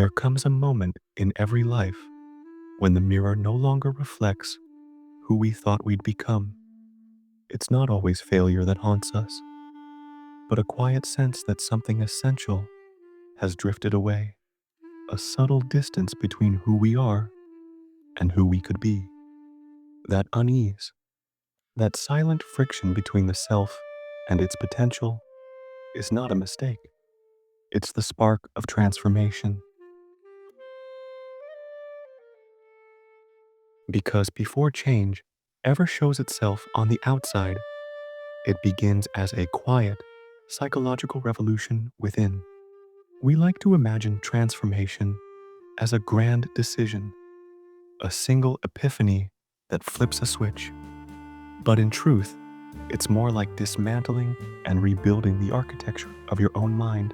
There comes a moment in every life when the mirror no longer reflects who we thought we'd become. It's not always failure that haunts us, but a quiet sense that something essential has drifted away, a subtle distance between who we are and who we could be. That unease, that silent friction between the self and its potential is not a mistake. It's the spark of transformation. Because before change ever shows itself on the outside, it begins as a quiet, psychological revolution within. We like to imagine transformation as a grand decision, a single epiphany that flips a switch. But in truth, it's more like dismantling and rebuilding the architecture of your own mind.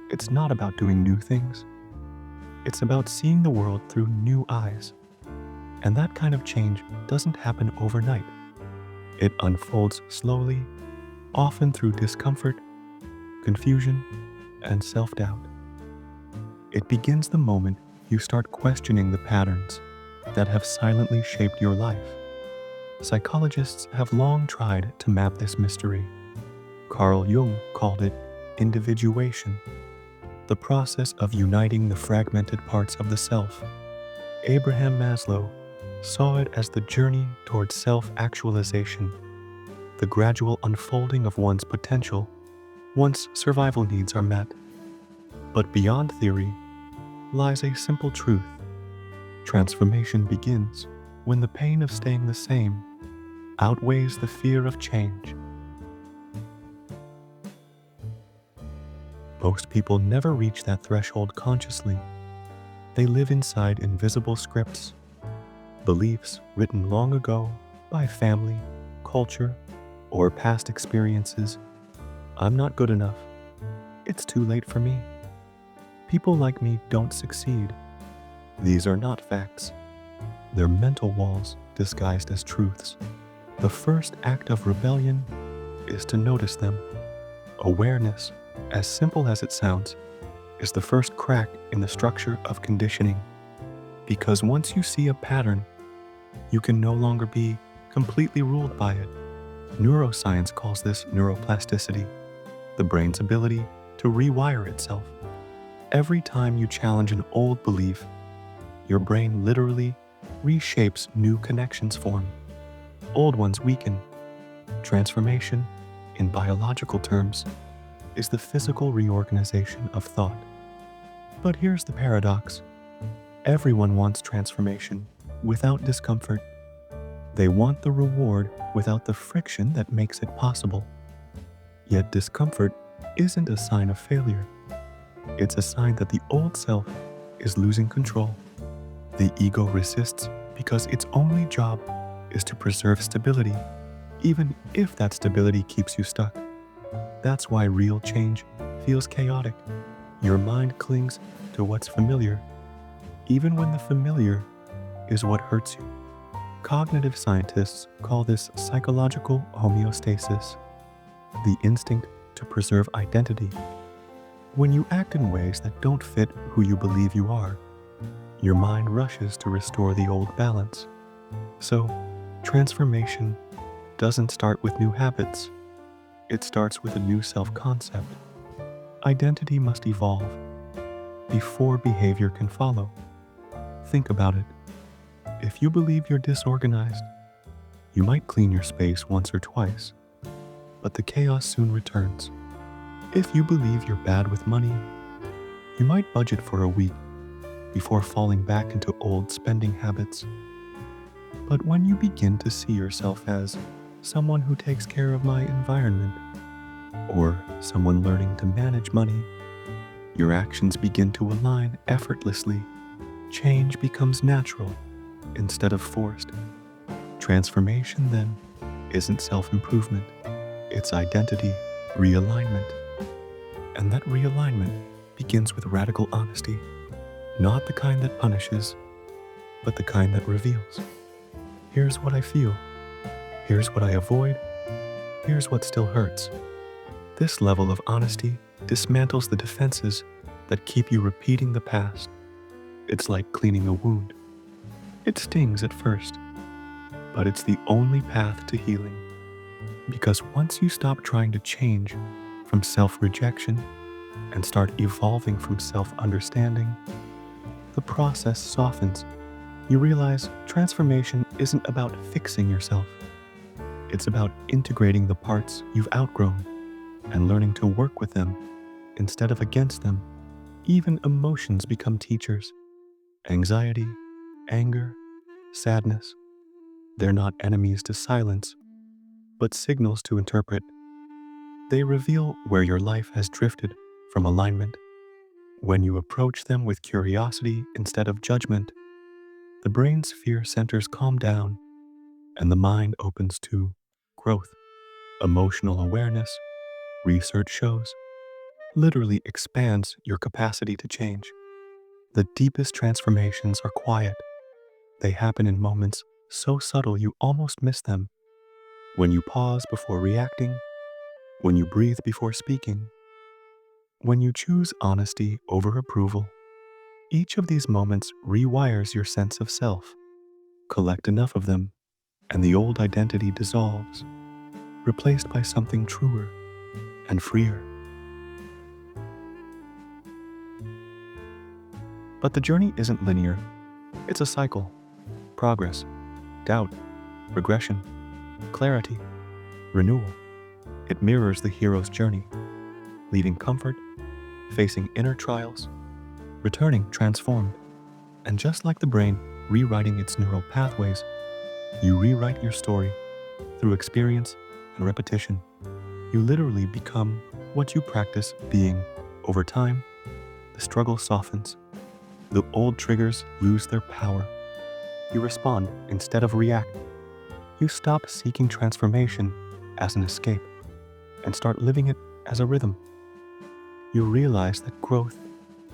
It's not about doing new things. It's about seeing the world through new eyes. And that kind of change doesn't happen overnight. It unfolds slowly, often through discomfort, confusion, and self-doubt. It begins the moment you start questioning the patterns that have silently shaped your life. Psychologists have long tried to map this mystery. Carl Jung called it individuation, the process of uniting the fragmented parts of the self. Abraham Maslow saw it as the journey towards self-actualization, the gradual unfolding of one's potential once survival needs are met. But beyond theory lies a simple truth. Transformation begins when the pain of staying the same outweighs the fear of change. Most people never reach that threshold consciously. They live inside invisible scripts, beliefs written long ago by family, culture, or past experiences. I'm not good enough. It's too late for me. People like me don't succeed. These are not facts. They're mental walls disguised as truths. The first act of rebellion is to notice them. Awareness, as simple as it sounds, is the first crack in the structure of conditioning. Because once you see a pattern, you can no longer be completely ruled by it. Neuroscience calls this neuroplasticity, the brain's ability to rewire itself. Every time you challenge an old belief, your brain literally reshapes new connections form. Old ones weaken. Transformation, in biological terms, is the physical reorganization of thought. But here's the paradox. Everyone wants transformation without discomfort. They want the reward without the friction that makes it possible. Yet discomfort isn't a sign of failure. It's a sign that the old self is losing control. The ego resists because its only job is to preserve stability, even if that stability keeps you stuck. That's why real change feels chaotic. Your mind clings to what's familiar, even when the familiar is what hurts you. Cognitive scientists call this psychological homeostasis, the instinct to preserve identity. When you act in ways that don't fit who you believe you are, your mind rushes to restore the old balance. So, transformation doesn't start with new habits. It starts with a new self-concept. Identity must evolve before behavior can follow. Think about it. If you believe you're disorganized, you might clean your space once or twice, but the chaos soon returns. If you believe you're bad with money, you might budget for a week before falling back into old spending habits. But when you begin to see yourself as someone who takes care of my environment, or someone learning to manage money, your actions begin to align effortlessly. Change becomes natural instead of forced. Transformation, then, isn't self-improvement. It's identity realignment. And that realignment begins with radical honesty, not the kind that punishes, but the kind that reveals. Here's what I feel. Here's what I avoid. Here's what still hurts. This level of honesty dismantles the defenses that keep you repeating the past. It's like cleaning a wound. It stings at first, but it's the only path to healing. Because once you stop trying to change from self-rejection and start evolving from self-understanding, the process softens. You realize transformation isn't about fixing yourself. It's about integrating the parts you've outgrown and learning to work with them instead of against them. Even emotions become teachers. Anxiety, anger, sadness. They're not enemies to silence, but signals to interpret. They reveal where your life has drifted from alignment. When you approach them with curiosity instead of judgment, the brain's fear centers calm down and the mind opens to growth. Emotional awareness, research shows, literally expands your capacity to change. The deepest transformations are quiet. They happen in moments so subtle you almost miss them. When you pause before reacting, when you breathe before speaking, when you choose honesty over approval. Each of these moments rewires your sense of self. Collect enough of them, and the old identity dissolves, replaced by something truer and freer. But the journey isn't linear. It's a cycle. Progress, doubt, regression, clarity, renewal. It mirrors the hero's journey, leaving comfort, facing inner trials, returning transformed. And just like the brain rewriting its neural pathways, you rewrite your story through experience and repetition. You literally become what you practice being. Over time, the struggle softens. The old triggers lose their power. You respond instead of react. You stop seeking transformation as an escape and start living it as a rhythm. You realize that growth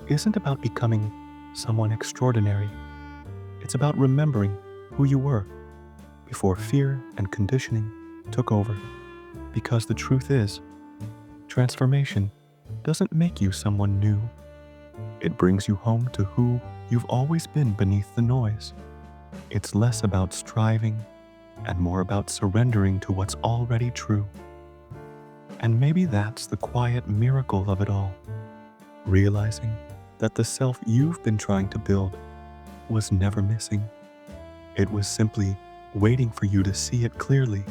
isn't about becoming someone extraordinary. It's about remembering who you were before fear and conditioning took over. Because the truth is, transformation doesn't make you someone new. It brings you home to who you've always been beneath the noise. It's less about striving and more about surrendering to what's already true. And maybe that's the quiet miracle of it all. Realizing that the self you've been trying to build was never missing. It was simply waiting for you to see it clearly.